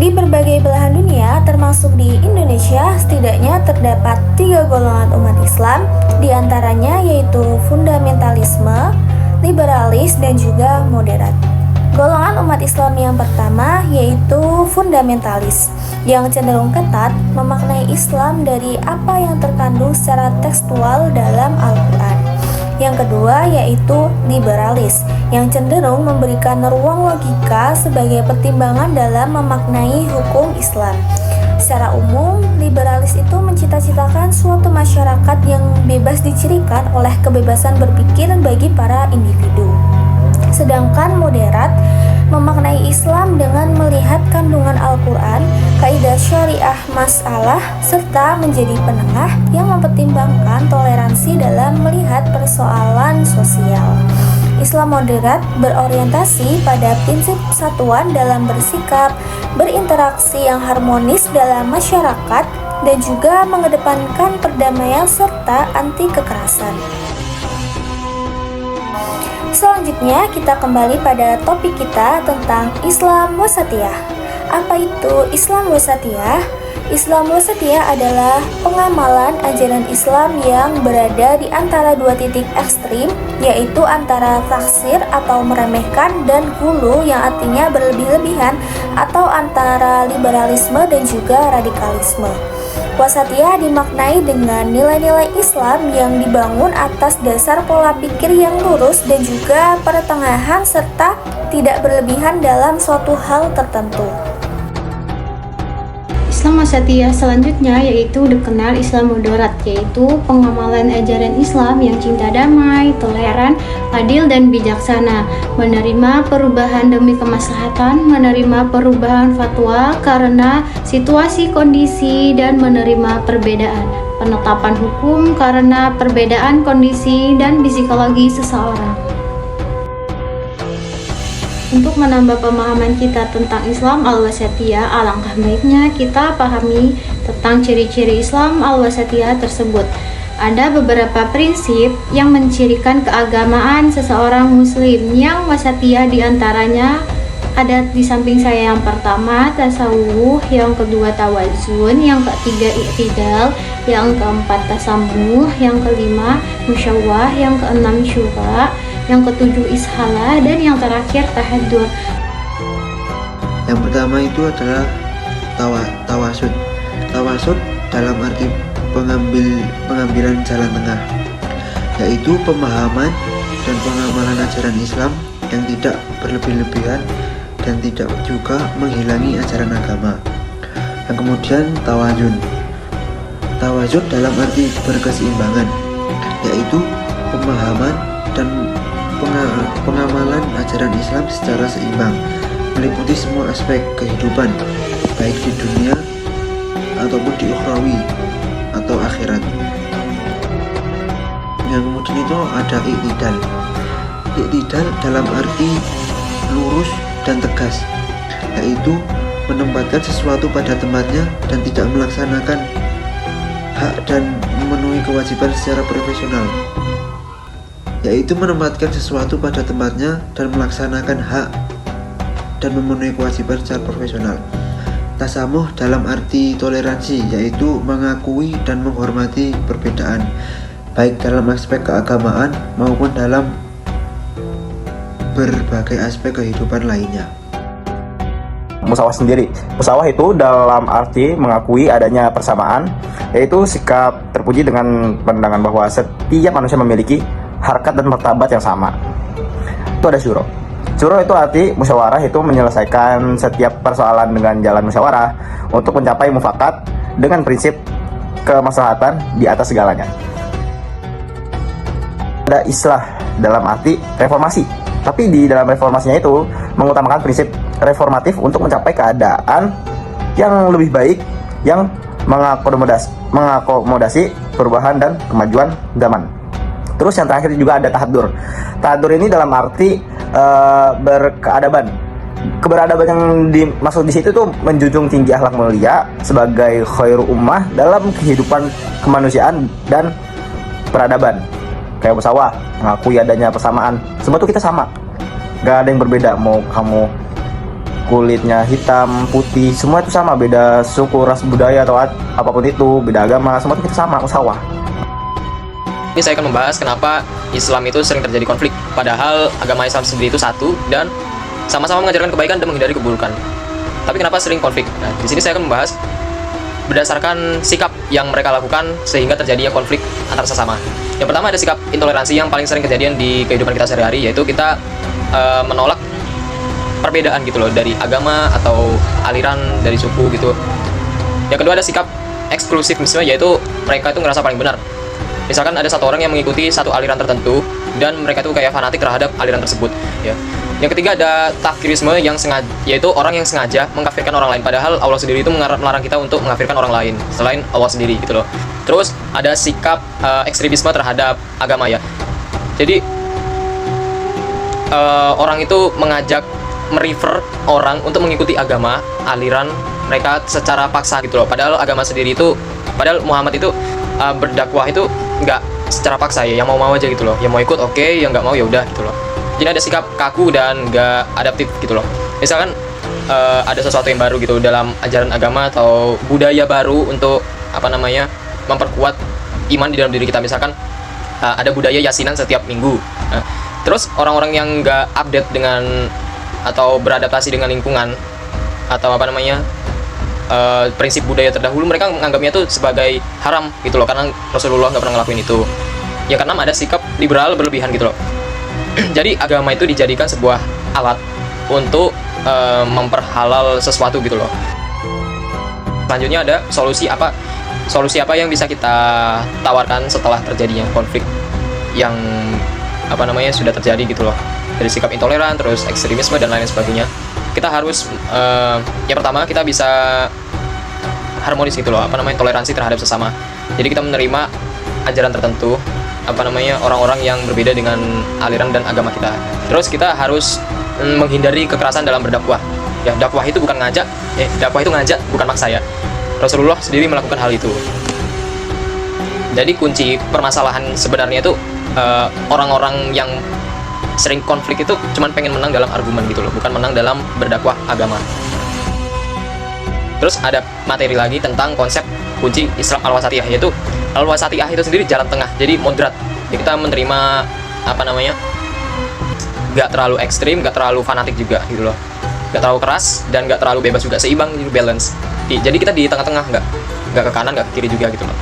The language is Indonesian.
Di berbagai belahan dunia, termasuk di Indonesia, setidaknya terdapat 3 golongan umat Islam, diantaranya yaitu fundamentalisme, liberalis, dan juga moderat. Golongan umat Islam yang pertama yaitu fundamentalis, yang cenderung ketat memaknai Islam dari apa yang terkandung secara tekstual dalam Al-Quran. Yang kedua yaitu liberalis, yang cenderung memberikan ruang logika sebagai pertimbangan dalam memaknai hukum Islam. Secara umum, liberalis itu mencita-citakan suatu masyarakat yang bebas dicirikan oleh kebebasan berpikir bagi para individu. Sedangkan moderat memaknai Islam dengan melihat kandungan Al-Quran, kaidah syariah masalah, serta menjadi penengah yang mempertimbangkan toleransi dalam melihat persoalan sosial. Islam moderat berorientasi pada prinsip persatuan dalam bersikap, berinteraksi yang harmonis dalam masyarakat, dan juga mengedepankan perdamaian serta anti kekerasan. Selanjutnya kita kembali pada topik kita tentang Islam wasatiyah. Apa itu Islam wasatiyah? Islam wasatiyah adalah pengamalan ajaran Islam yang berada di antara dua titik ekstrim, yaitu antara taksir atau meremehkan dan hulu yang artinya berlebih-lebihan, atau antara liberalisme dan juga radikalisme. Wasatiyah dimaknai dengan nilai-nilai Islam yang dibangun atas dasar pola pikir yang lurus dan juga pertengahan serta tidak berlebihan dalam suatu hal tertentu. Islam wasatiyah selanjutnya yaitu dikenal Islam moderat, yaitu pengamalan ajaran Islam yang cinta damai, toleran, adil, dan bijaksana, menerima perubahan demi kemaslahatan, menerima perubahan fatwa karena situasi kondisi, dan menerima perbedaan, penetapan hukum karena perbedaan kondisi dan psikologi seseorang. Untuk menambah pemahaman kita tentang Islam al-wasatiyah, alangkah baiknya kita pahami tentang ciri-ciri Islam al-wasatiyah tersebut. Ada beberapa prinsip yang mencirikan keagamaan seseorang muslim yang wasatiyah, diantaranya ada di samping saya. Yang pertama tasawuf, yang kedua tawazun, yang ketiga i'tidal, yang keempat tasamuh, yang kelima musyawah, yang keenam syura, yang ketujuh ishalah, dan yang terakhir tahadur. Yang pertama itu adalah tawasud. Tawasud dalam arti pengambilan jalan tengah, yaitu pemahaman dan pengamalan ajaran Islam yang tidak berlebih-lebihan dan tidak juga menghilangi ajaran agama. Yang kemudian tawazun. Tawazun dalam arti berkeseimbangan, yaitu pemahaman dan pengamalan ajaran Islam secara seimbang, meliputi semua aspek kehidupan, baik di dunia ataupun di ukhrawi atau akhirat. Yang kemudian itu ada i'tidal. I'tidal dalam arti lurus dan tegas, yaitu menempatkan sesuatu pada tempatnya dan tidak melaksanakan hak dan memenuhi kewajiban secara profesional, yaitu menempatkan sesuatu pada tempatnya dan melaksanakan hak dan memenuhi kewajiban secara profesional. Tasamuh dalam arti toleransi, yaitu mengakui dan menghormati perbedaan, baik dalam aspek keagamaan maupun dalam berbagai aspek kehidupan lainnya. Musawah sendiri. Musawah itu dalam arti mengakui adanya persamaan, yaitu sikap terpuji dengan pandangan bahwa setiap manusia memiliki harkat dan martabat yang sama. Itu ada syuro. Syuro itu arti musyawarah, itu menyelesaikan setiap persoalan dengan jalan musyawarah untuk mencapai mufakat dengan prinsip kemaslahatan di atas segalanya. Ada islah dalam arti reformasi, tapi di dalam reformasinya itu mengutamakan prinsip reformatif untuk mencapai keadaan yang lebih baik yang mengakomodasi perubahan dan kemajuan zaman. Terus yang terakhir juga ada tahadur. Tahadur ini dalam arti berkeadaban. Keberadaban yang dimaksud di situ tuh menjunjung tinggi akhlak mulia sebagai khairu ummah dalam kehidupan kemanusiaan dan peradaban. Kayak musawah, mengakui adanya persamaan. Semua tuh kita sama, gak ada yang berbeda. Mau kamu kulitnya hitam, putih, semua itu sama, beda suku, ras, budaya atau apapun itu, beda agama, semua itu kita sama, musawah. Ini saya akan membahas kenapa Islam itu sering terjadi konflik, padahal agama Islam sendiri itu satu dan sama-sama mengajarkan kebaikan dan menghindari keburukan. Tapi kenapa sering konflik? Nah, di sini saya akan membahas berdasarkan sikap yang mereka lakukan sehingga terjadinya konflik antar sesama. Yang pertama ada sikap intoleransi yang paling sering kejadian di kehidupan kita sehari-hari, yaitu kita menolak perbedaan gitu loh, dari agama atau aliran, dari suku gitu. Yang kedua ada sikap eksklusivisme, yaitu mereka itu ngerasa paling benar. Misalkan ada satu orang yang mengikuti satu aliran tertentu dan mereka itu kayak fanatik terhadap aliran tersebut, ya. Yang ketiga ada takfirisme yang sengaja, yaitu orang yang sengaja mengkafirkan orang lain, padahal Allah sendiri itu melarang kita untuk mengkafirkan orang lain selain Allah sendiri gitu loh. Terus ada sikap ekstremisme terhadap agama, ya. Jadi orang itu mengajak, merefer orang untuk mengikuti agama, aliran mereka secara paksa gitu loh. Padahal agama sendiri itu, padahal Muhammad itu berdakwah itu nggak secara paksa, ya, yang mau aja gitu loh, yang mau ikut oke, yang nggak mau ya udah gitu loh. Jadi ada sikap kaku dan nggak adaptif gitu loh. Misalkan ada sesuatu yang baru gitu dalam ajaran agama atau budaya baru untuk memperkuat iman di dalam diri kita. Misalkan ada budaya yasinan setiap minggu. Terus orang-orang yang nggak update dengan atau beradaptasi dengan lingkungan atau prinsip budaya terdahulu, mereka menganggapnya itu sebagai haram gitu loh, karena Rasulullah nggak pernah ngelakuin itu. Yang keenam ada sikap liberal berlebihan gitu loh. Jadi agama itu dijadikan sebuah alat untuk memperhalal sesuatu gitu loh. Selanjutnya ada solusi apa yang bisa kita tawarkan setelah terjadinya konflik yang sudah terjadi gitu loh, dari sikap intoleran, terus ekstremisme dan lain sebagainya. Kita harus yang pertama kita bisa harmonis gitu loh, toleransi terhadap sesama. Jadi kita menerima ajaran tertentu, orang-orang yang berbeda dengan aliran dan agama kita. Terus kita harus menghindari kekerasan dalam berdakwah. Ya, dakwah itu bukan ngajak, dakwah itu ngajak, bukan maksa, ya. Rasulullah sendiri melakukan hal itu. Jadi kunci permasalahan sebenarnya itu orang-orang yang sering konflik itu cuman pengen menang dalam argumen gitu loh, bukan menang dalam berdakwah agama. Terus ada materi lagi tentang konsep kunci Islam al-wasatiyah, yaitu al-wasatiyah itu sendiri jalan tengah, jadi moderat. Jadi kita menerima nggak terlalu ekstrim, nggak terlalu fanatik juga gitu loh, nggak terlalu keras dan nggak terlalu bebas juga, seimbang, balance. Jadi kita di tengah-tengah, nggak ke kanan nggak ke kiri juga gitu loh.